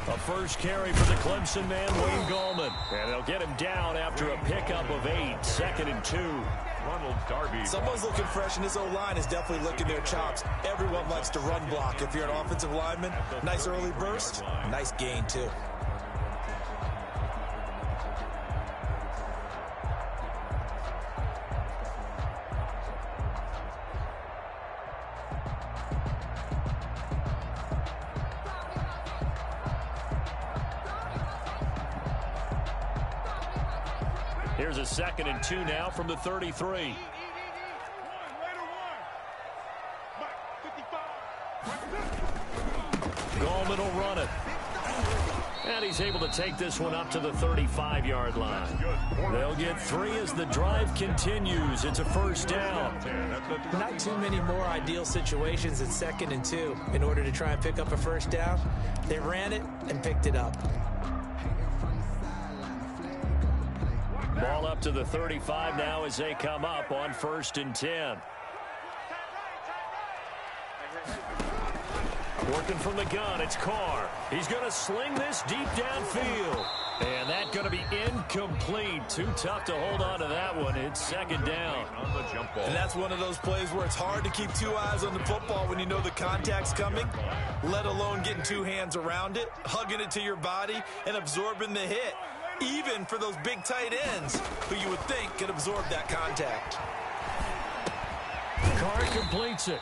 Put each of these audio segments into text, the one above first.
A first carry for the Clemson man, Wayne Gallman. And they'll get him down after a pickup of 8, 2nd and 2. Ronald Darby. Someone's looking fresh, and this O-line is definitely licking their chops. Everyone likes to run block. If you're an offensive lineman, nice early burst, nice gain, too. Here's a 2nd and 2 now from the 33. Gallman will run it. And he's able to take this one up to the 35-yard line. They'll get 3 as the drive continues. It's a first down. Not too many more ideal situations at 2nd and 2 in order to try and pick up a first down. They ran it and picked it up. Ball up to the 35 now as they come up on 1st and 10. Working from the gun, it's Carr. He's going to sling this deep downfield. And that's going to be incomplete. Too tough to hold on to that one. It's 2nd down. On the jump ball. And that's one of those plays where it's hard to keep 2 eyes on the football when you know the contact's coming, let alone getting 2 hands around it, hugging it to your body, and absorbing the hit. Even for those big tight ends who you would think could absorb that contact. Carr completes it.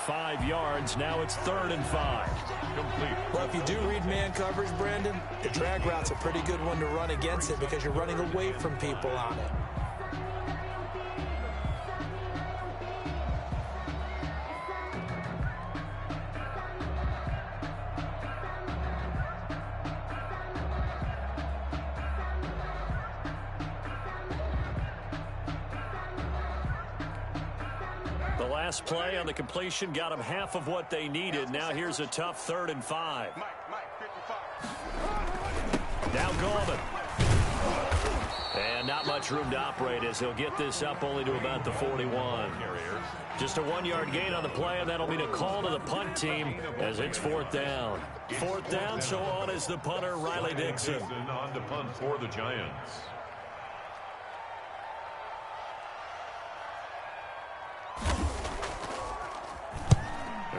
5 yards. Now it's 3rd and 5. Complete. Well, if you do read man coverage, Brandon, the drag route's a pretty good one to run against it because you're running away from people on it. The last play on the completion got them half of what they needed. Now here's a tough 3rd and 5. Now Gallman. And not much room to operate as he'll get this up only to about the 41. Just a 1-yard gain on the play, and that'll mean a call to the punt team as it's 4th down. 4th down, so on is the punter, Riley Dixon. On to punt for the Giants.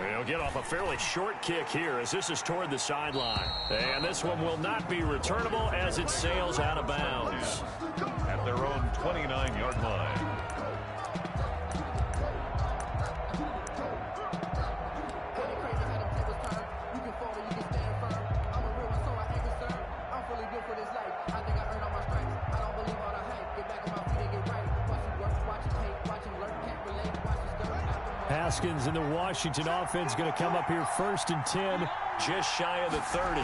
He'll get off a fairly short kick here as this is toward the sideline. And this one will not be returnable as it sails out of bounds. At their own 29-yard line. Haskins in the Washington offense going to come up here 1st and 10, just shy of the 30.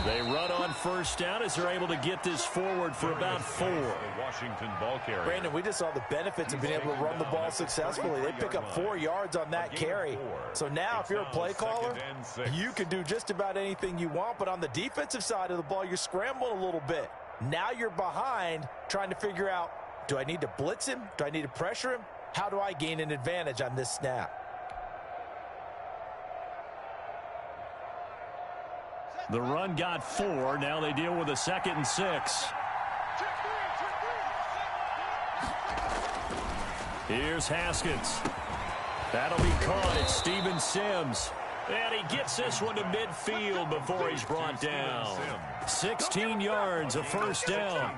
They run on 1st down as they're able to get this forward for about 4. The Washington ball carrier. Brandon, we just saw the benefits of being able to run the ball successfully. They pick up 4 yards on that carry. So now if you're a play caller, you can do just about anything you want. But on the defensive side of the ball, you're scrambling a little bit. Now you're behind trying to figure out, do I need to blitz him? Do I need to pressure him? How do I gain an advantage on this snap? The run got 4. Now they deal with a 2nd and 6. Here's Haskins. That'll be caught. It's Steven Sims. And he gets this one to midfield before he's brought down. 16 yards, a first down.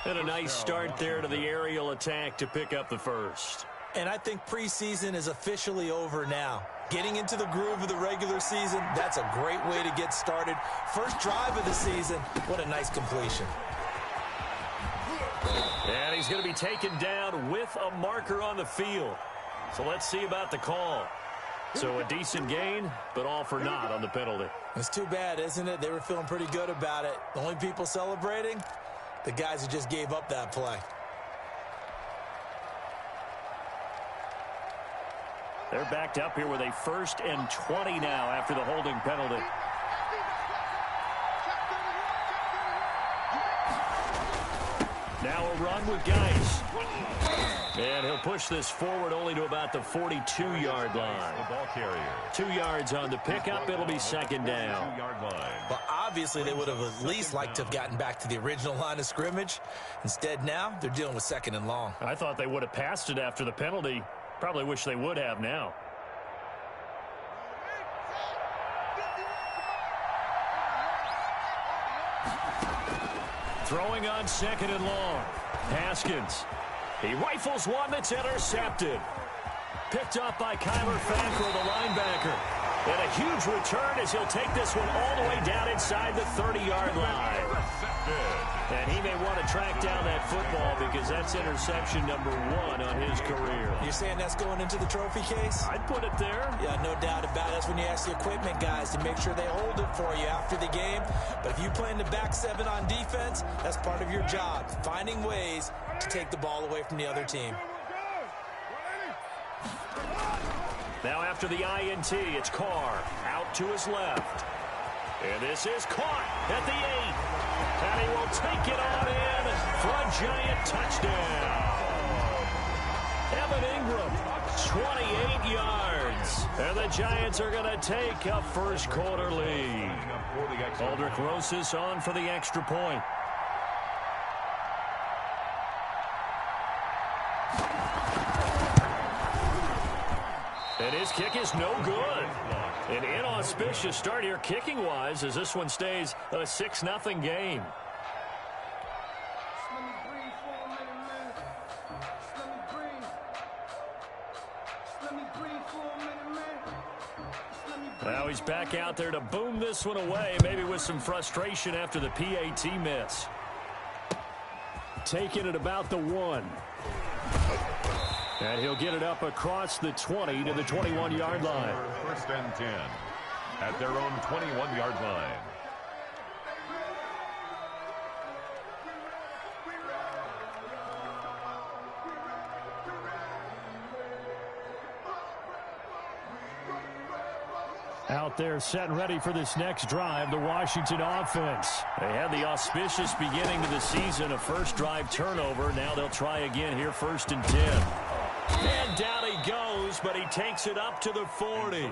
And a nice start there to the aerial attack to pick up the first. And I think preseason is officially over now. Getting into the groove of the regular season, that's a great way to get started. First drive of the season, what a nice completion. And he's going to be taken down with a marker on the field. So let's see about the call. So a decent gain, but all for naught on the penalty. It's too bad, isn't it? They were feeling pretty good about it. The only people celebrating, the guys who just gave up that play. They're backed up here with a 1st and 20 now after the holding penalty. Now a run with Geis. And he'll push this forward only to about the 42-yard line. The ball carrier. 2 yards on the pickup. It'll be second down. 2-yard line. Well, obviously, they would have at least liked to have gotten back to the original line of scrimmage. Instead, now they're dealing with second and long. I thought they would have passed it after the penalty. Probably wish they would have now. Throwing on second and long. Haskins. He rifles one that's intercepted. Picked up by Kyler Fackrell, the linebacker. And a huge return as he'll take this one all the way down inside the 30-yard line. And he may want to track down that football because that's interception number 1 on his career. You're saying that's going into the trophy case? I'd put it there. Yeah, no doubt about it. That's when you ask the equipment guys to make sure they hold it for you after the game. But if you play in the back 7 on defense, that's part of your job, finding ways to take the ball away from the other team. Now after the INT, it's Carr out to his left. And this is caught at the 8. And he will take it on in for a giant touchdown. Evan Ingram, 28 yards. And the Giants are going to take a first quarter lead. Aldrich Rosas on for the extra point. And his kick is no good. An inauspicious start here kicking-wise as this one stays a 6-0 game. Now he's back out there to boom this one away, maybe with some frustration after the PAT miss. Taking it about the 1. And he'll get it up across the 20 to the 21-yard line. First and 10 at their own 21-yard line. Out there set and ready for this next drive, the Washington offense. They had the auspicious beginning to the season, a first drive turnover. Now they'll try again here, first and 10. And down he goes, but he takes it up to the 40.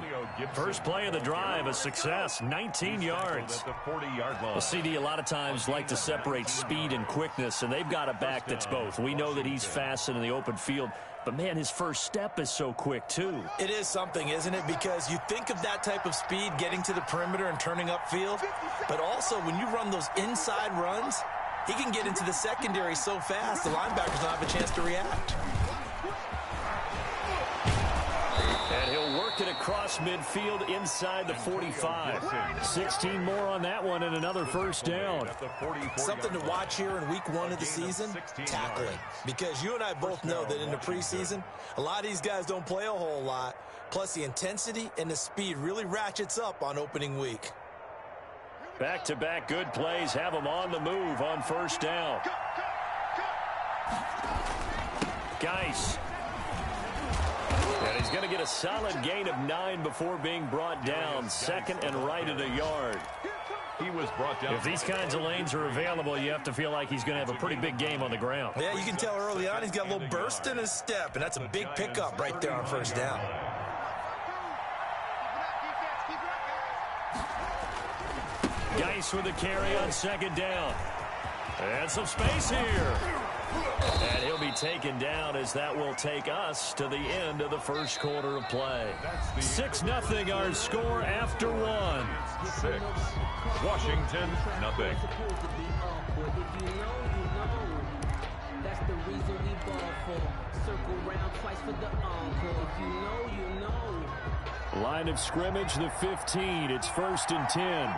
First play of the drive, a success, 19 yards. Well, CD a lot of times like to separate speed and quickness, and they've got a back that's both. We know that he's fast and in the open field, but, man, his first step is so quick, too. It is something, isn't it? Because you think of that type of speed getting to the perimeter and turning upfield, but also when you run those inside runs, he can get into the secondary so fast the linebackers don't have a chance to react. And he'll work it across midfield inside the 45. 16 more on that one and another first down. Something to watch here in week 1 of the season, tackling. Because you and I both know that in the preseason, a lot of these guys don't play a whole lot. Plus the intensity and the speed really ratchets up on opening week. Back-to-back good plays have them on the move on first down. Geis. And he's going to get a solid gain of 9 before being brought down. Second and right at a yard. He was brought down. If these kinds of lanes are available, you have to feel like he's going to have a pretty big game on the ground. Yeah, you can tell early on he's got a little burst in his step, and that's a big pickup right there on first down. Geis with a carry on second down. And some space here. And he'll be taken down as that will take us to the end of the first quarter of play. 6-0 our score after 1. 6. Washington, nothing. That's the reason we ball for. Circle round twice for the encore. If you know, you know. Line of scrimmage, the 15. It's first and 10.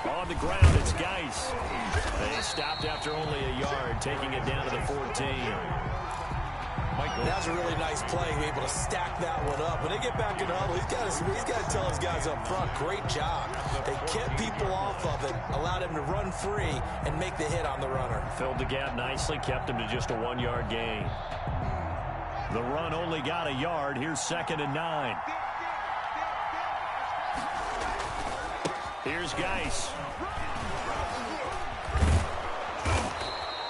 On the ground, it's Geis. They stopped after only a yard, taking it down to the 14. That was a really nice play, be able to stack that one up. When they get back in the huddle, he's got to tell his guys up front, great job. They kept people off of it, allowed him to run free and make the hit on the runner. Filled the gap nicely, kept him to just a 1-yard gain. The run only got a yard. Here's second and 9. Here's Geis.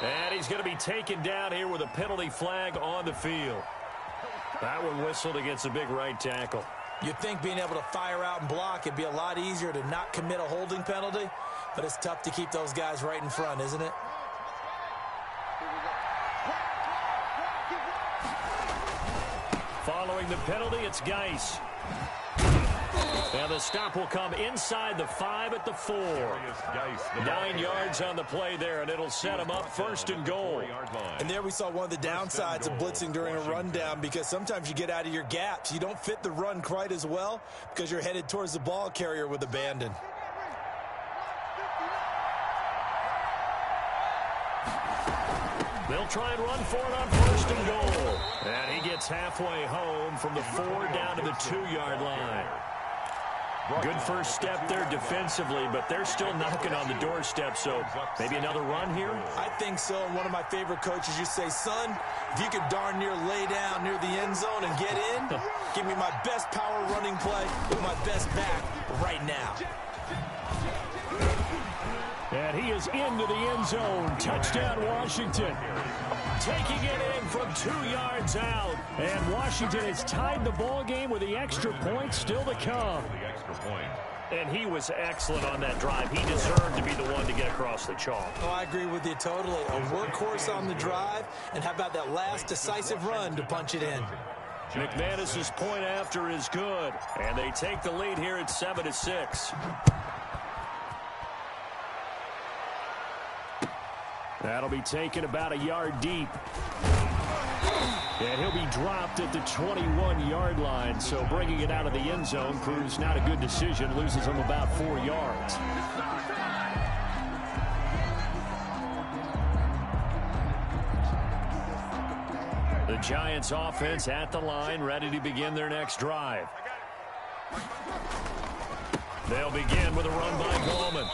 And he's going to be taken down here with a penalty flag on the field. That one whistled against a big right tackle. You'd think being able to fire out and block, it'd be a lot easier to not commit a holding penalty, but it's tough to keep those guys right in front, isn't it? Following the penalty, it's Geis. And the stop will come inside the 5 at the 4. 9 yards on the play there, and it'll set him up 1st and goal. And there we saw one of the downsides of blitzing during a rundown, because sometimes you get out of your gaps. You don't fit the run quite as well because you're headed towards the ball carrier with abandon. They'll try and run for it on 1st and goal. And he gets halfway home from the 4 down to the 2-yard line. Good first step there defensively, but they're still knocking on the doorstep, so maybe another run here? I think so. And one of my favorite coaches used to say, son, if you could darn near lay down near the end zone and get in, give me my best power running play with my best back right now. And he is into the end zone. Touchdown, Washington. Taking it in from 2 yards out. And Washington has tied the ball game with the extra point still to come. And he was excellent on that drive. He deserved to be the one to get across the chalk. Oh, I agree with you totally. A workhorse on the drive. And how about that last decisive run to punch it in? McManus's point after is good. And they take the lead here at 7-6. That'll be taken about a yard deep. And he'll be dropped at the 21-yard line. So bringing it out of the end zone proves not a good decision. Loses him about 4 yards. The Giants offense at the line, ready to begin their next drive. They'll begin with a run by Gallman.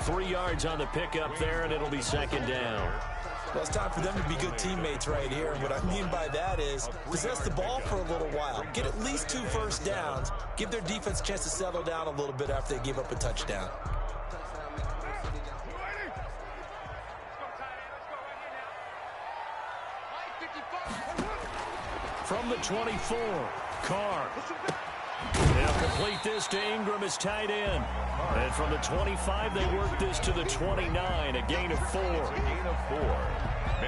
3 yards on the pickup there, and it'll be 2nd down. Well, it's time for them to be good teammates right here. And what I mean by that is possess the ball for a little while. Get at least 2 first downs. Give their defense a chance to settle down a little bit after they give up a touchdown. From the 24, Carr. They'll complete this to Ingram as tight end. And from the 25, they work this to the 29, a gain of 4.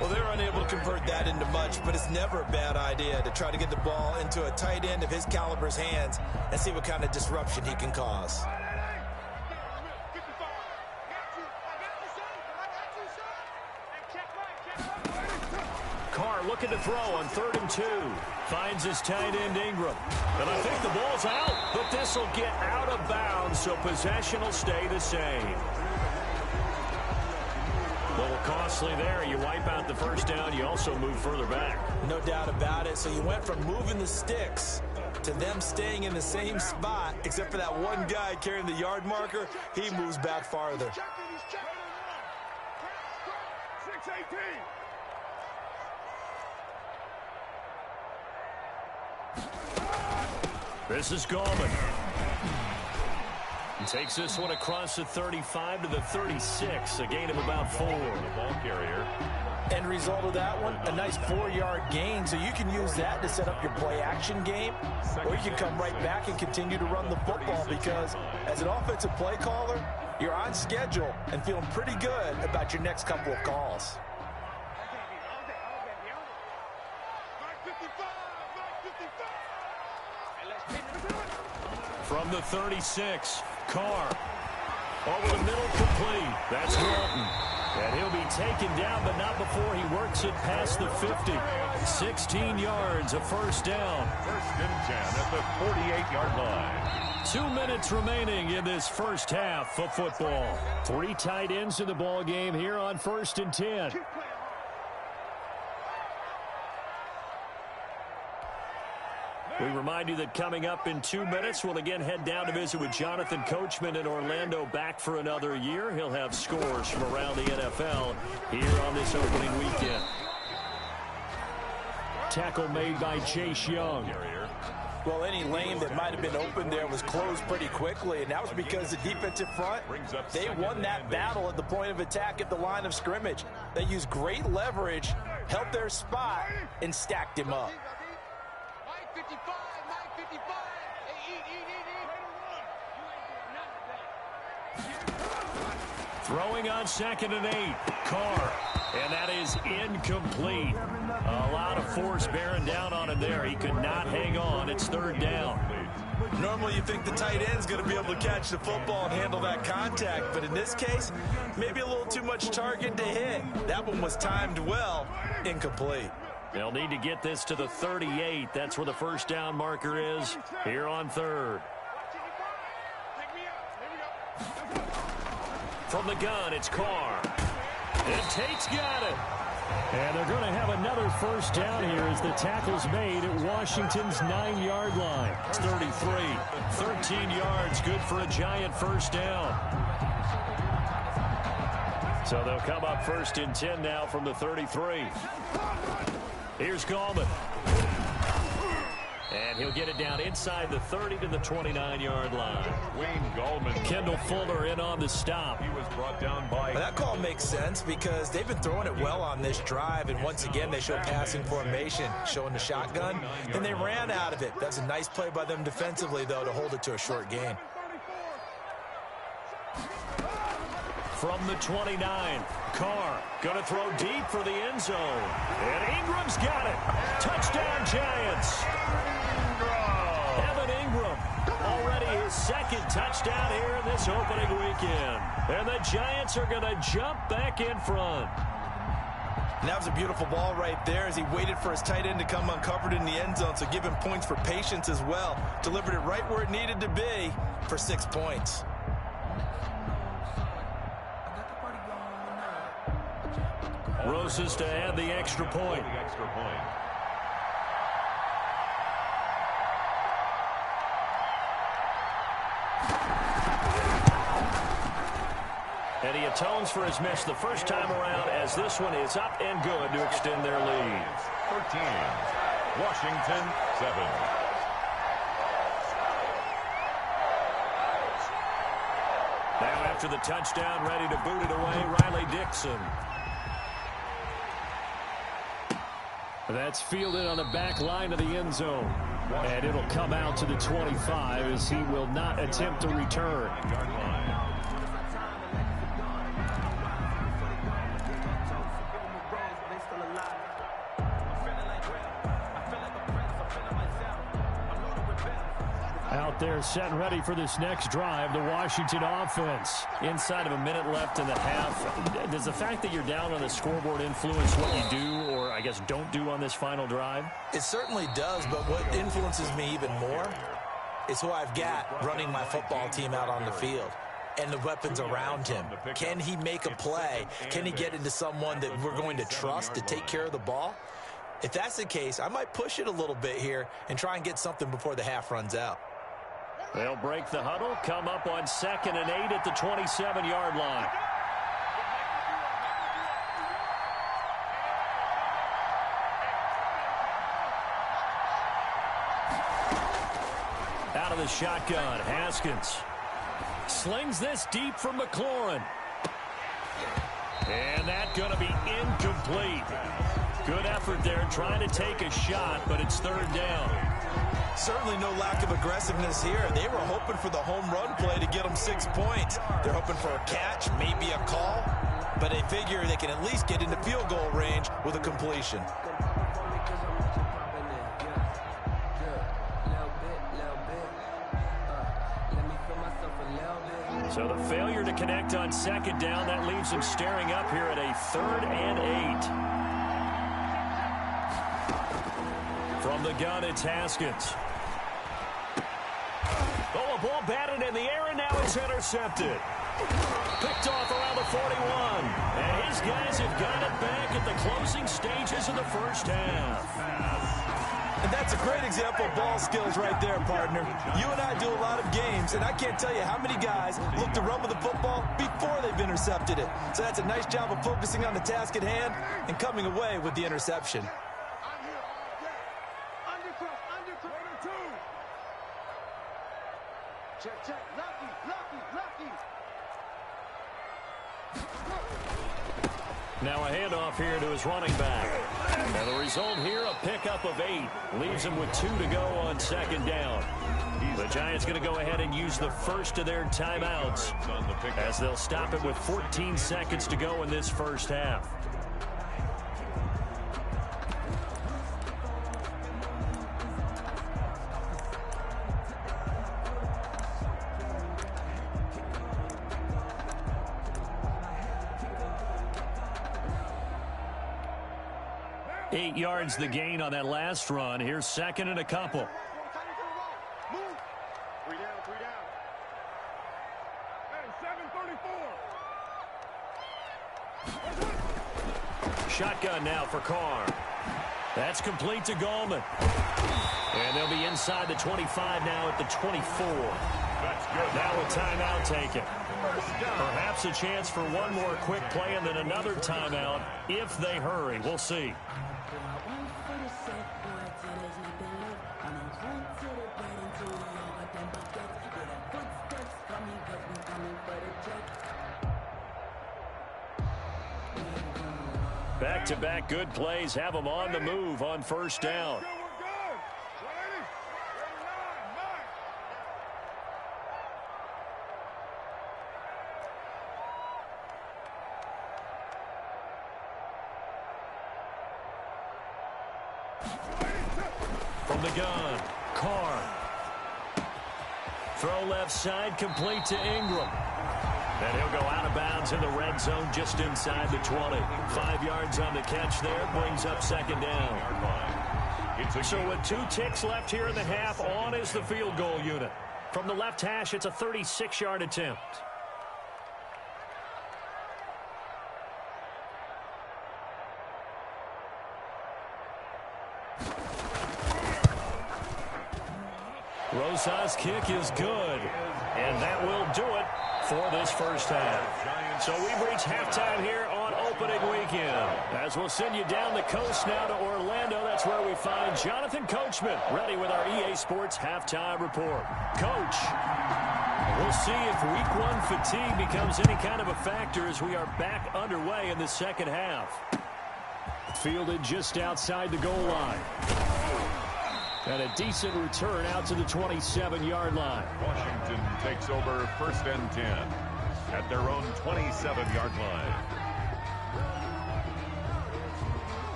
Well, they're unable to convert that into much, but it's never a bad idea to try to get the ball into a tight end of his caliber's hands and see what kind of disruption he can cause. Carr looking to throw on 3rd and 2. Finds his tight end Ingram. And I think the ball's out, but this will get out of bounds, so possession will stay the same. A little costly there. You wipe out the first down, you also move further back. No doubt about it. So you went from moving the sticks to them staying in the same spot, except for that one guy carrying the yard marker. He moves back farther. This is Gallman. He takes this one across the 35 to the 36, a gain of about 4. The ball carrier. End result of that one, a nice 4-yard gain. So you can use that to set up your play-action game, or you can come right back and continue to run the football, because as an offensive play caller, you're on schedule and feeling pretty good about your next couple of calls. From the 36, Carr. Over the middle, complete. That's Walton. And he'll be taken down, but not before he works it past the 50. 16 yards, a first down. 1st and 10 at the 48-yard line. 2 minutes remaining in this first half of football. 3 tight ends in the ball game here on 1st and 10. We remind you that coming up in 2 minutes, we'll again head down to visit with Jonathan Coachman in Orlando, back for another year. He'll have scores from around the NFL here on this opening weekend. Tackle made by Chase Young. Well, any lane that might have been open there was closed pretty quickly, and that was because the defensive front, they won that battle at the point of attack at the line of scrimmage. They used great leverage, held their spot, and stacked him up. Throwing on 2nd and 8, Carr, and that is incomplete. A lot of force bearing down on him there. He could not hang on. It's 3rd down. Normally you think the tight end's going to be able to catch the football and handle that contact, but in this case, maybe a little too much target to hit. That one was timed well, incomplete. They'll need to get this to the 38. That's where the 1st down marker is here on 3rd. From the gun, it's Carr. And Tate's got it. And they're going to have another 1st down here as the tackle's made at Washington's 9-yard line. It's 33. 13 yards, good for a giant 1st down. So they'll come up 1st and 10 now from the 33. Here's Gallman. And he'll get it down inside the 30 to the 29-yard line. Wayne Gallman. Kendall Fuller in on the stop. He was brought down by... That call makes sense because they've been throwing it well on this drive, and once again they show passing formation, showing the shotgun, and they ran out of it. That's a nice play by them defensively, though, to hold it to a short gain. From the 29, Carr going to throw deep for the end zone. And Ingram's got it. Touchdown, Giants. Evan Ingram, already his 2nd touchdown here in this opening weekend. And the Giants are going to jump back in front. And that was a beautiful ball right there as he waited for his tight end to come uncovered in the end zone, so give him points for patience as well. Delivered it right where it needed to be for 6 points. Rosas to add the extra point. And he atones for his miss the first time around as this one is up and good to extend their lead. 13, Washington 7. Now after the touchdown, ready to boot it away, Riley Dixon. That's fielded on the back line of the end zone. And it'll come out to the 25 as he will not attempt to return. Out there set and ready for this next drive, the Washington offense. Inside of a minute left in the half, does the fact that you're down on the scoreboard influence what you do or, I guess, don't do on this final drive? It certainly does, but what influences me even more is who I've got running my football team out on the field and the weapons around him. Can he make a play? Can he get into someone that we're going to trust to take care of the ball? If that's the case, I might push it a little bit here and try and get something before the half runs out. They'll break the huddle, come up on 2nd and 8 at the 27-yard line. Out of the shotgun, Haskins slings this deep from McLaurin. And that's going to be incomplete. Good effort there trying to take a shot, but it's 3rd down. Certainly no lack of aggressiveness here. They were hoping for the home run play to get them 6 points. They're hoping for a catch, maybe a call, but they figure they can at least get into field goal range with a completion. So the failure to connect on 2nd down, that leaves them staring up here at a 3rd and 8. From the gun, it's Haskins. Oh, a ball batted in the air, and now it's intercepted. Picked off around the 41. And his guys have got it back at the closing stages of the first half. And that's a great example of ball skills right there, partner. You and I do a lot of games, and I can't tell you how many guys look to run with the football before they've intercepted it. So that's a nice job of focusing on the task at hand and coming away with the interception. Check, check. Lucky, lucky, lucky. Now a handoff here to his running back. And the result here, a pickup of 8. Leaves him with 2 to go on second down. The Giants going to go ahead and use the first of their timeouts as they'll stop it with 14 seconds to go in this first half. Eight yards the gain on that last run. Here's second and a couple. Move. 3 down, 3 down. Hey, 734. Shotgun now for Carr. That's complete to Gallman. And they'll be inside the 25 now at the 24. That's good. Now a timeout taken. Perhaps a chance for one more quick play and then another timeout if they hurry. We'll see. Back-to-back good plays have them on the move on first down. From the gun, Carr. Throw left side, complete to Ingram. And he'll go out of bounds in the red zone just inside the 20. 5 yards on the catch there, brings up second down. So with 2 ticks left here in the half, on is the field goal unit. From the left hash, it's a 36-yard attempt. Rosa's kick is good, and that will do it for this first half. So we've reached halftime here on opening weekend. As we'll send you down the coast now to Orlando, that's where we find Jonathan Coachman ready with our EA Sports halftime report. Coach, we'll see if week 1 fatigue becomes any kind of a factor as we are back underway in the second half. Fielded just outside the goal line. And a decent return out to the 27-yard line. Washington takes over first and 10 at their own 27-yard line.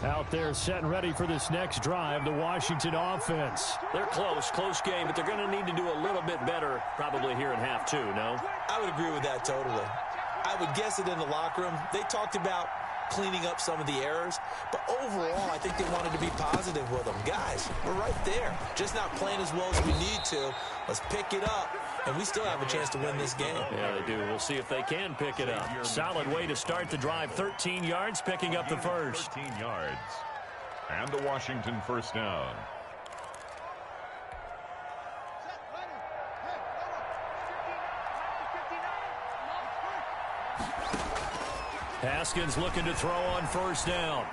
Out there set and ready for this next drive, the Washington offense. They're close game, but they're going to need to do a little bit better probably here in half 2, no? I would agree with that totally. I would guess it in the locker room. They talked about cleaning up some of the errors, but overall I think they wanted to be positive with them. Guys, we're right there, just not playing as well as we need to. Let's pick it up, and we still have a chance to win this game. Yeah, they do. We'll see if they can pick it up. Solid way to start the drive. 13 yards, picking up the first. 13 yards and the Washington first down. Haskins looking to throw on first down.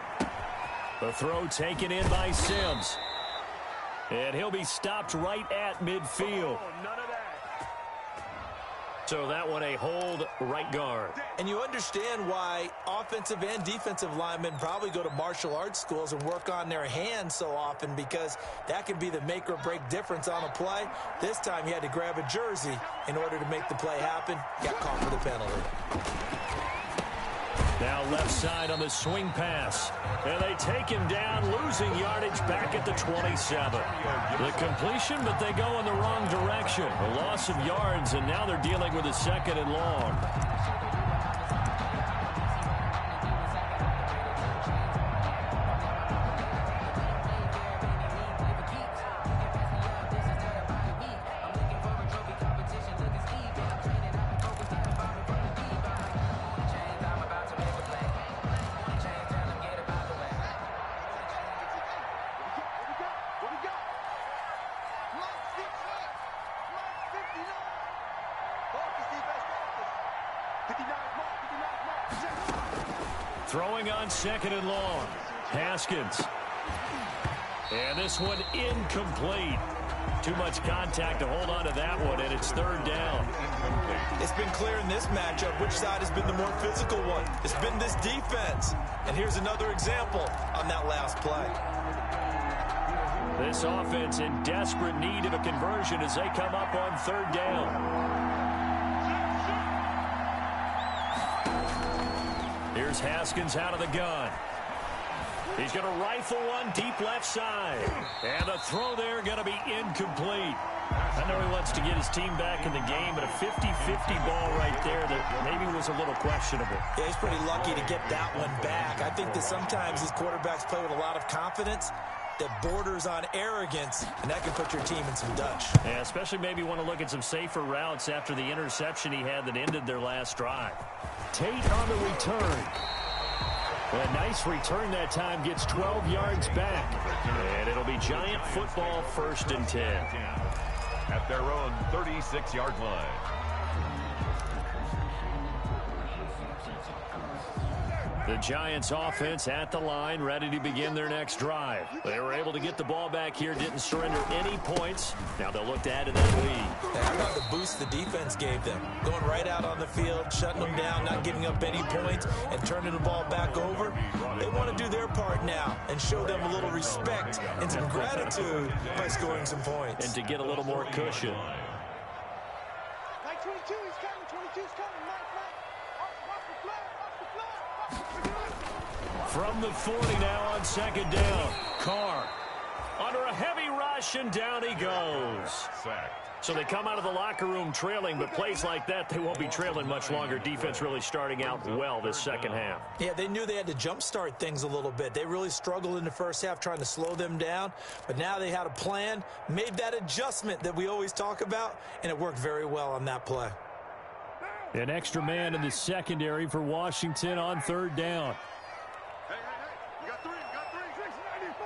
The throw taken in by Sims. And he'll be stopped right at midfield. So that one a hold right guard. And you understand why offensive and defensive linemen probably go to martial arts schools and work on their hands so often, because that can be the make or break difference on a play. This time he had to grab a jersey in order to make the play happen. Got caught for the penalty. Now left side on the swing pass. And they take him down, losing yardage back at the 27. The completion, but they go in the wrong direction. A loss of yards, and now they're dealing with a second and long. Throwing on second and long. Haskins. And this one incomplete. Too much contact to hold on to that one, and it's third down. It's been clear in this matchup which side has been the more physical one. It's been this defense. And here's another example on that last play. This offense in desperate need of a conversion as they come up on third down. Here's Haskins out of the gun. He's going to rifle one deep left side. And the throw there going to be incomplete. I know he wants to get his team back in the game, but a 50-50 ball right there that maybe was a little questionable. Yeah, he's pretty lucky to get that one back. I think that sometimes these quarterbacks play with a lot of confidence that borders on arrogance, and that can put your team in some Dutch. Yeah, especially maybe want to look at some safer routes after the interception he had that ended their last drive. Tate on the return. A nice return that time, gets 12 yards back. And it'll be Giant football, 1st and 10. At their own 36-yard line. The Giants offense at the line, ready to begin their next drive. They were able to get the ball back here, didn't surrender any points. Now they'll look to add to that lead. How about the boost the defense gave them? Going right out on the field, shutting them down, not giving up any points, and turning the ball back over. They want to do their part now and show them a little respect and some gratitude by scoring some points. And to get a little more cushion. Like 22, he's coming. 22's coming. Mike. Off the flag. From the 40 now on 2nd down. Carr under a heavy rush, and down he goes. Sacked. So they come out of the locker room trailing, but plays like that, they won't be trailing much longer. Defense really starting out well this second half. Yeah, they knew they had to jumpstart things a little bit. They really struggled in the first half trying to slow them down, but now they had a plan, made that adjustment that we always talk about, and it worked very well on that play. An extra man in the secondary for Washington on 3rd down. Hey. You got three. 694.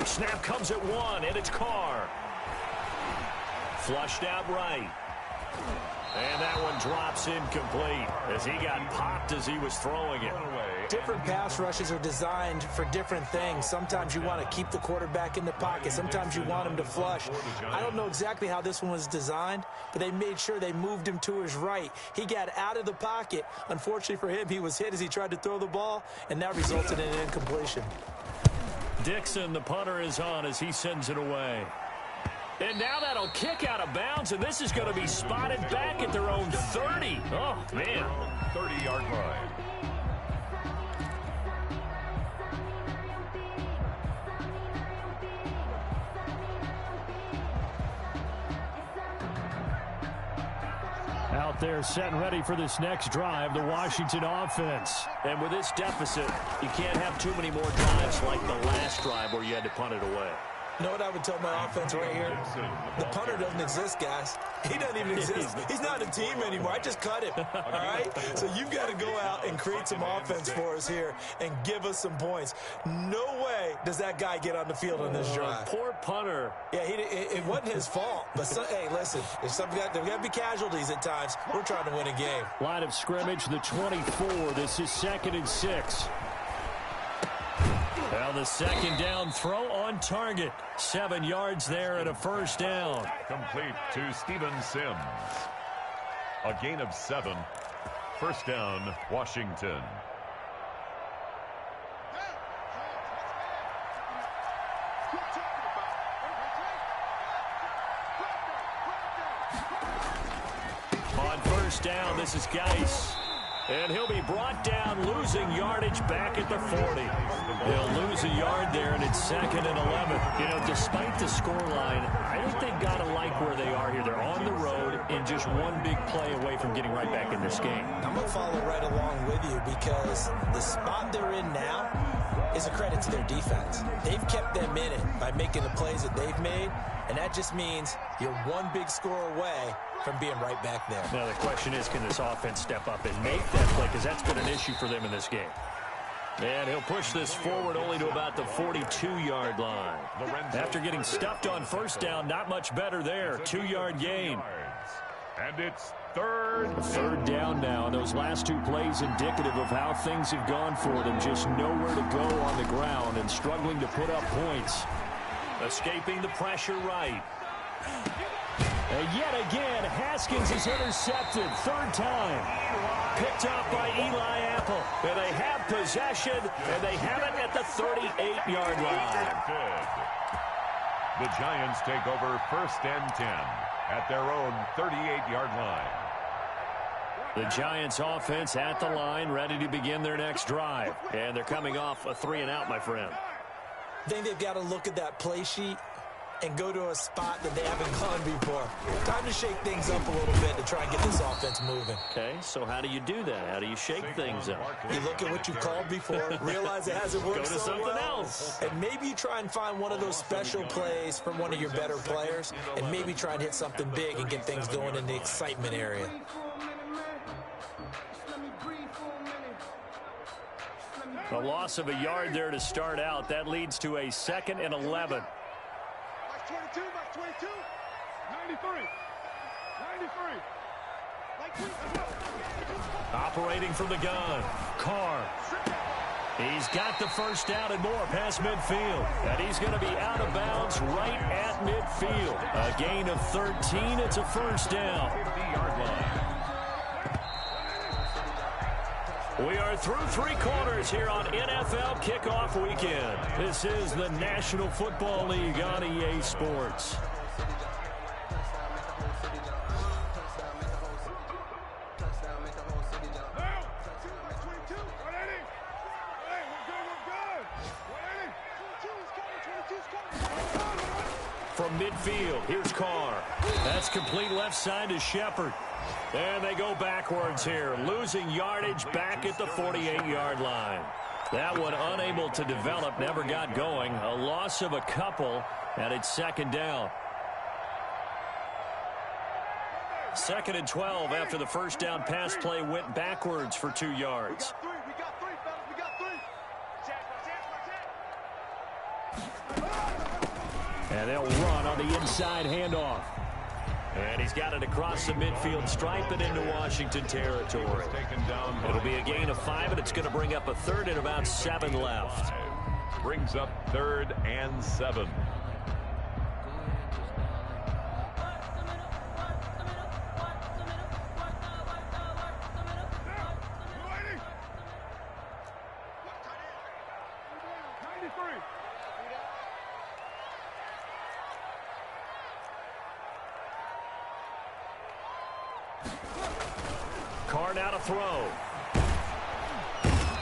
Snap comes at 1, and it's Carr. Flushed out right. And that one drops incomplete as he got popped as he was throwing it. Different pass rushes are designed for different things. Sometimes you want to keep the quarterback in the pocket. Sometimes you want him to flush. I don't know exactly how this one was designed, but they made sure they moved him to his right. He got out of the pocket. Unfortunately for him, he was hit as he tried to throw the ball, and that resulted in an incompletion. Dixon, the punter, is on as he sends it away. And now that'll kick out of bounds, and this is going to be spotted back at their own 30. Oh, man. 30-yard line. Out there set and ready for this next drive, the Washington offense. And with this deficit, you can't have too many more drives like the last drive where you had to punt it away. You know what I would tell my offense right here? The punter doesn't exist, guys. He doesn't even exist. He's not a team anymore. I just cut him, all right? So you've got to go out and create some offense for us here and give us some points. No way does that guy get on the field on this drive. Poor punter. Yeah, it wasn't his fault. But, hey, listen, there's got to be casualties at times. We're trying to win a game. Line of scrimmage, the 24. This is 2nd and 6. Well, the 2nd down throw on target. 7 yards there and a 1st down. Complete to Steven Sims. A gain of 7. 1st down, Washington. On 1st down, this is Geis. And he'll be brought down, losing yardage back at the 40. He'll lose a yard there, and it's 2nd and 11. You know, despite the scoreline, I think they've got to like where they are here. They're on the road and just one big play away from getting right back in this game. I'm going to follow right along with you because the spot they're in now is a credit to their defense. They've kept them in it by making the plays that they've made, and that just means you're one big score away from being right back there. Now the question is, can this offense step up and make that play? Because that's been an issue for them in this game. And he'll push this forward only to about the 42-yard line. After getting stuffed on first down, not much better there. 2-yard gain. And it's third down now. And those last two plays indicative of how things have gone for them. Just nowhere to go on the ground and struggling to put up points. Escaping the pressure right. And yet again, Haskins is intercepted. Third time. Picked off by Eli Apple. And they have possession, and they have it at the 38-yard line. The Giants take over 1st and 10 at their own 38-yard line. The Giants offense at the line, ready to begin their next drive. And they're coming off a 3-and-out, my friend. I think they've got to look at that play sheet and go to a spot that they haven't gone before. Time to shake things up a little bit to try and get this offense moving. Okay, so how do you do that? How do you shake things up? You look at what you've called before, realize it hasn't worked Go to so something well, else. and maybe you try and find one of those special plays from one of your better players, and maybe try and hit something big and get things going in the excitement area. A loss of a yard there to start out. That leads to a 2nd and 11. 22, 22. 93. 93. Operating from the gun. Carr. He's got the first down and more past midfield. And he's going to be out of bounds right at midfield. A gain of 13. It's a first down. 50-yard line. We are through 3 quarters here on NFL Kickoff Weekend. This is the National Football League on EA Sports. From midfield, here's Carr. That's complete left side to Shepard. And they go backwards here, losing yardage back at the 48-yard line. That one unable to develop, never got going. A loss of a couple, and it's 2nd down. 2nd and 12 after the first down pass play went backwards for 2 yards. We got three, fellas. We got three. And they'll run on the inside handoff. And he's got it across the midfield stripe and into Washington territory. It'll be a gain of 5, and it's going to bring up a 3rd and about 7 left. Brings up 3rd and 7. Carr now to throw.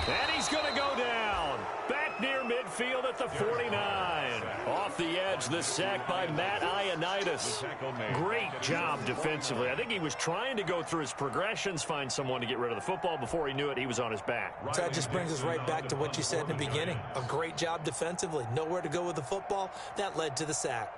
And he's going to go down. Back near midfield at the 49. Off the edge, the sack by Matt Ioannidis. Great job defensively. I think he was trying to go through his progressions, find someone to get rid of the football. Before he knew it, he was on his back. So that just brings us right back to what you said in the beginning. A great job defensively. Nowhere to go with the football. That led to the sack.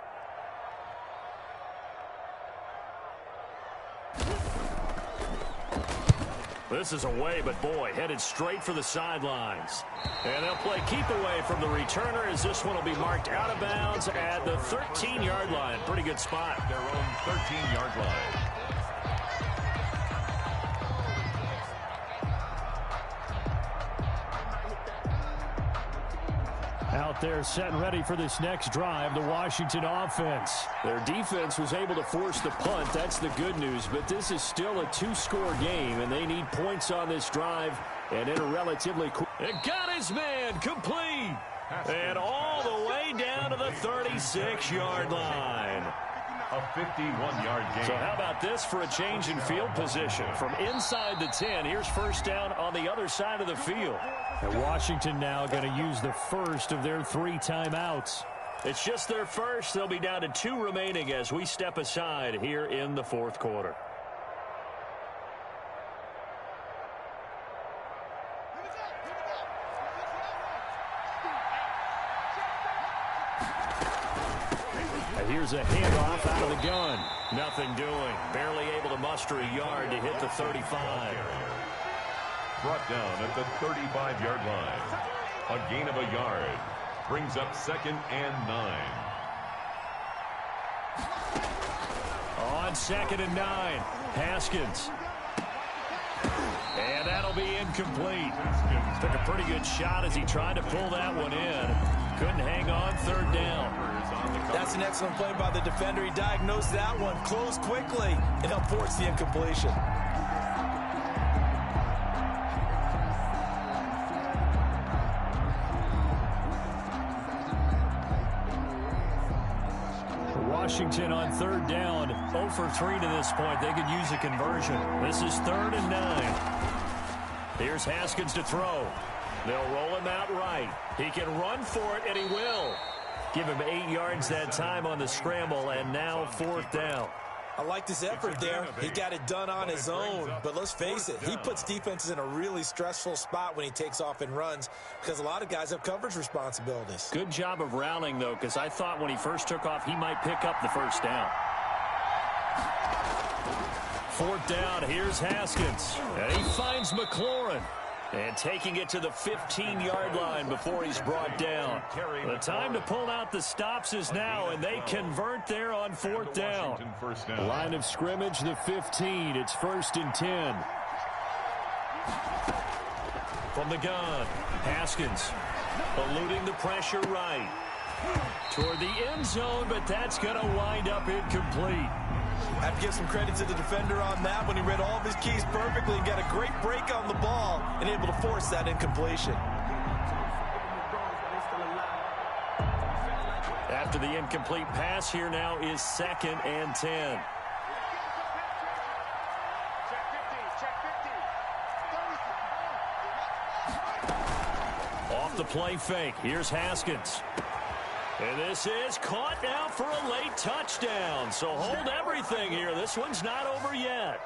This is away, but boy, headed straight for the sidelines. And they'll play keep away from the returner as this one will be marked out of bounds at the 13-yard line. Pretty good spot. Their own 13-yard line. Out there set and ready for this next drive, the Washington offense. Their defense was able to force the punt. That's the good news, but this is still a 2-score game, and they need points on this drive and in a relatively quick. It got his man complete, and all the way down to the 36-yard line. A 51-yard gain. So how about this for a change in field position? From inside the 10, here's first down on the other side of the field. And Washington now going to use the first of their 3 timeouts. It's just their first. They'll be down to 2 remaining as we step aside here in the 4th quarter. And here's a handoff out of the gun. Nothing doing. Barely able to muster a yard to hit the 35. Brought down at the 35-yard line. A gain of a yard. Brings up 2nd and 9. On 2nd and 9, Haskins. And that'll be incomplete. Took a pretty good shot as he tried to pull that one in. Couldn't hang on 3rd down. That's an excellent play by the defender. He diagnosed that one, closed quickly, and helped force the incompletion. Washington on 3rd down, 0 for 3 to this point. They could use a conversion. This is 3rd and 9. Here's Haskins to throw. They'll roll him out right. He can run for it, and he will. Give him 8 yards that time on the scramble, and now 4th down. I like this effort there. He got it done on his own, but let's face it, he puts defenses in a really stressful spot when he takes off and runs because a lot of guys have coverage responsibilities. Good job of rallying, though, because I thought when he first took off, he might pick up the 1st down. 4th down, here's Haskins, and he finds McLaurin. And taking it to the 15-yard line before he's brought down. The time to pull out the stops is now, and they convert there on 4th down. Line of scrimmage, the 15. It's 1st and 10. From the gun, Haskins eluding the pressure right. Toward the end zone, but that's going to wind up incomplete. I have to give some credit to the defender on that when he read all of his keys perfectly and got a great break on the ball and able to force that incompletion. After the incomplete pass, here now is 2nd and 10. Off the play fake, here's Haskins. And this is caught now for a late touchdown. So hold everything here. This one's not over yet.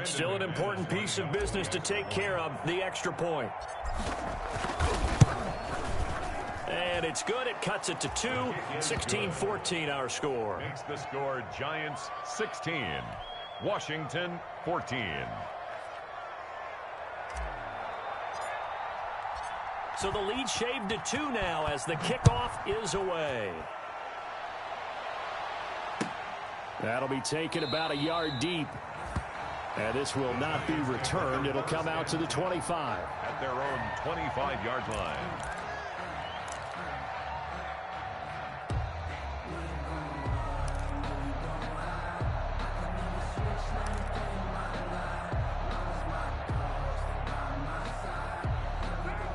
Still an important piece of business to take care of, the extra point. And it's good. It cuts it to 2. 16-14 our score. Makes the score Giants 16. Washington 14. So the lead shaved to 2 now as the kickoff is away. That'll be taken about a yard deep. And this will not be returned. It'll come out to the 25. At their own 25-yard line.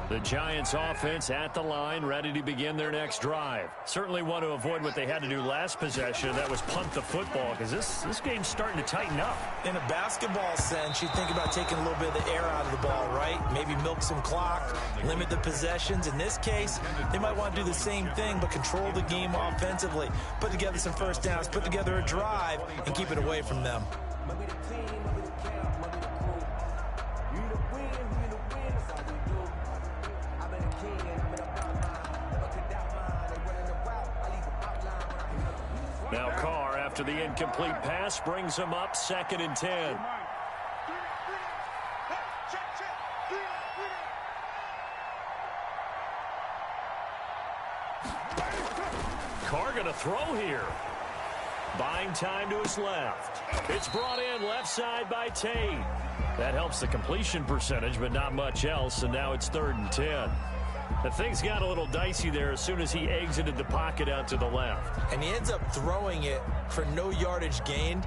The Giants offense at the line, ready to begin their next drive. Certainly want to avoid what they had to do last possession. That was punt the football, because this game's starting to tighten up. In a basketball sense, you think about taking a little bit of the air out of the ball, right? Maybe milk some clock, limit the possessions. In this case, they might want to do the same thing, but control the game offensively. Put together some 1st downs, put together a drive, and keep it away from them. Now Carr, after the incomplete pass, brings him up 2nd and 10. Carr going to throw here. Buying time to his left. It's brought in left side by Tate. That helps the completion percentage, but not much else, and now it's 3rd and 10. The things got a little dicey there as soon as he exited the pocket out to the left. And he ends up throwing it for no yardage gained.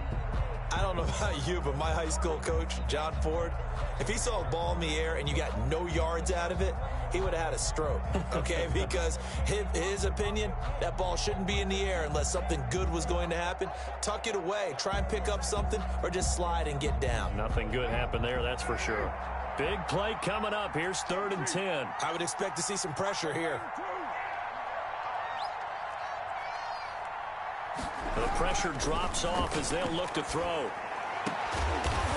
I don't know about you, but my high school coach, John Ford, if he saw a ball in the air and you got no yards out of it, he would have had a stroke, okay? Because his opinion, that ball shouldn't be in the air unless something good was going to happen. Tuck it away, try and pick up something, or just slide and get down. Nothing good happened there, that's for sure. Big play coming up. Here's 3rd and 10. I would expect to see some pressure here. The pressure drops off as they'll look to throw.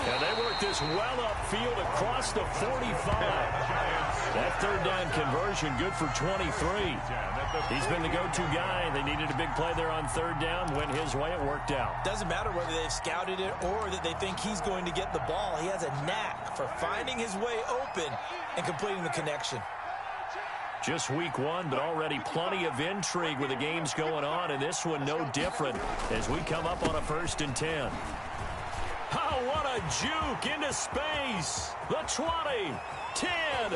And they work this well upfield across the 45. That third down conversion good for 23. He's been the go-to guy. They needed a big play there on third down. Went his way. It worked out. Doesn't matter whether they've scouted it or that they think he's going to get the ball. He has a knack for finding his way open and completing the connection. Just week one, but already plenty of intrigue with the games going on, and this one no different as we come up on a 1st and 10. Oh, what a juke into space. The 20, 10,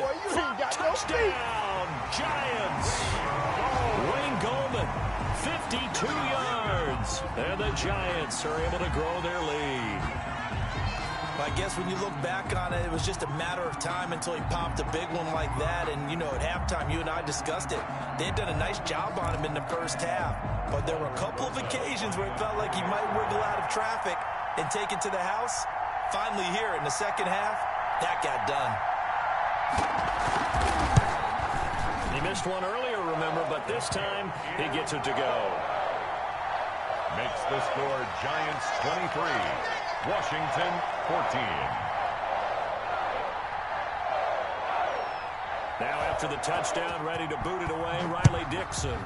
touchdown, Giants. Wayne Goldman, 52 yards, and the Giants are able to grow their lead. I guess when you look back on it, it was just a matter of time until he popped a big one like that. And, you know, at halftime, you and I discussed it. They had done a nice job on him in the first half. But there were a couple of occasions where it felt like he might wiggle out of traffic and take it to the house. Finally here in the second half, that got done. He missed one earlier, remember, but this time he gets it to go. Makes the score Giants 23. Washington 14. Now after the touchdown, ready to boot it away, Riley Dixon.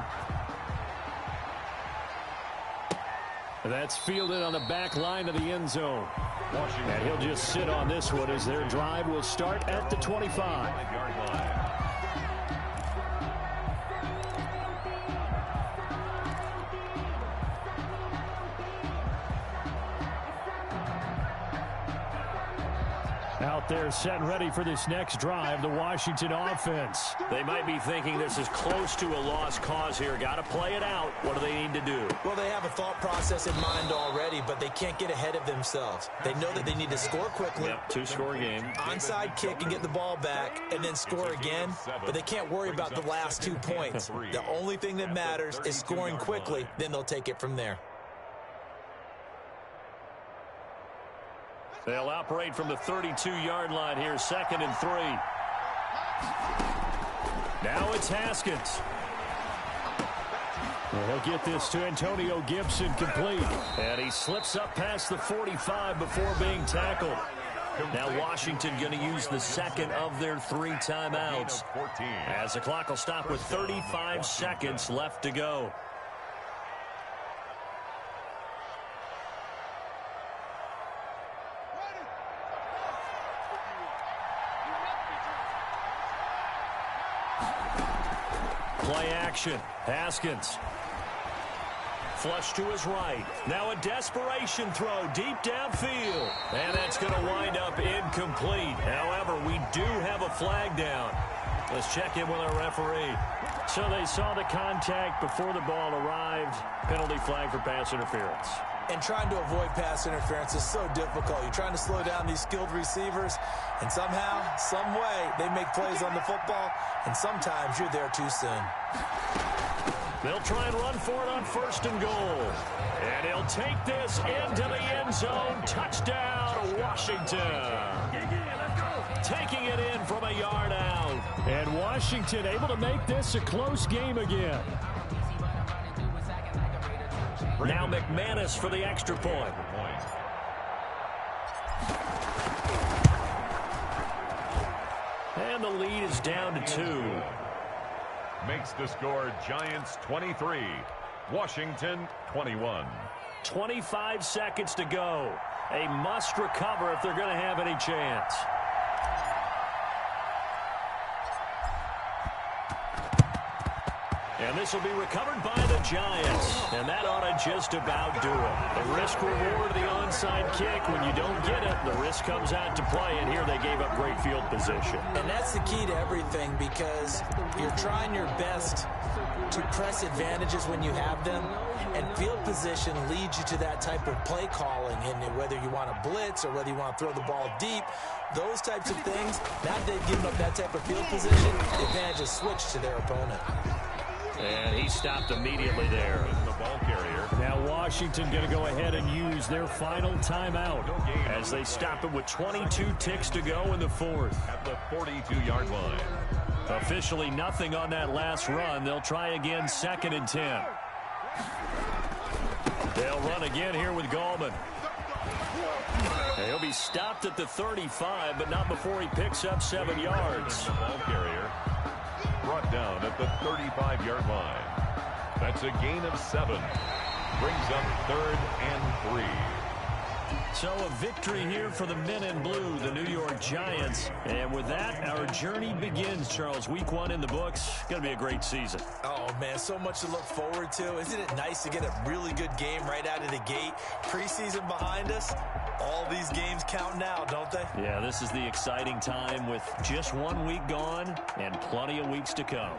That's fielded on the back line of the end zone. And he'll just sit on this one as their drive will start at the 25-yard line. Out there set and ready for this next drive, the Washington offense. They might be thinking this is close to a lost cause here. Got to play it out. What do they need to do? Well, they have a thought process in mind already, but they can't get ahead of themselves. They know that they need to score quickly. Yep, two-score game. Onside kick and get the ball back and then score again, but they can't worry about the last 2 points. The only thing that matters is scoring quickly, then they'll take it from there. They'll operate from the 32-yard line here, 2nd and 3. Now it's Haskins. Well, he'll get this to Antonio Gibson complete. And he slips up past the 45 before being tackled. Now Washington going to use the second of their 3 timeouts. As the clock will stop with 35 seconds left to go. Play action. Haskins. Flush to his right. Now a desperation throw deep downfield. And that's going to wind up incomplete. However, we do have a flag down. Let's check in with our referee. So they saw the contact before the ball arrived. Penalty flag for pass interference. And trying to avoid pass interference is so difficult. You're trying to slow down these skilled receivers, and somehow, some way, they make plays on the football, and sometimes you're there too soon. They'll try and run for it on 1st and goal. And he'll take this into the end zone. Touchdown, Washington. Taking it in from a yard out. And Washington able to make this a close game again. Now McManus for the extra point. And the lead is down to 2. Makes the score Giants 23, Washington 21. 25 seconds to go. A must recover if they're going to have any chance. And this will be recovered by the Giants. And that ought to just about do it. The risk-reward of the onside kick. When you don't get it, the risk comes out to play. And here they gave up great field position. And that's the key to everything, because you're trying your best to press advantages when you have them. And field position leads you to that type of play calling. And whether you want to blitz or whether you want to throw the ball deep, those types of things, now that they've given up that type of field position, the advantage is switched to their opponent. And he stopped immediately there. The ball carrier. Now Washington going to go ahead and use their final timeout as they stop it with 22 ticks to go in the 4th. At the 42-yard line. Officially nothing on that last run. They'll try again 2nd and 10. They'll run again here with Gallman. And he'll be stopped at the 35, but not before he picks up 7 yards. The ball carrier brought down at the 35-yard line. That's a gain of 7. Brings up 3rd and 3. So a victory here for the men in blue, the New York Giants. And with that, our journey begins, Charles. Week 1 in the books. Going to be a great season. Oh, man, so much to look forward to. Isn't it nice to get a really good game right out of the gate? Preseason behind us. All these games count now, don't they? Yeah, this is the exciting time with just 1 week gone and plenty of weeks to come.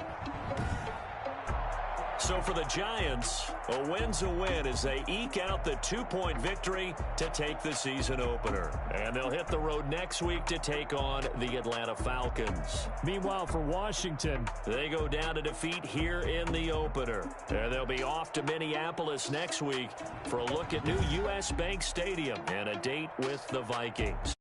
So for the Giants, a win's a win as they eke out the 2-point victory to take the season opener. And they'll hit the road next week to take on the Atlanta Falcons. Meanwhile, for Washington, they go down to defeat here in the opener. And they'll be off to Minneapolis next week for a look at new U.S. Bank Stadium and a date with the Vikings.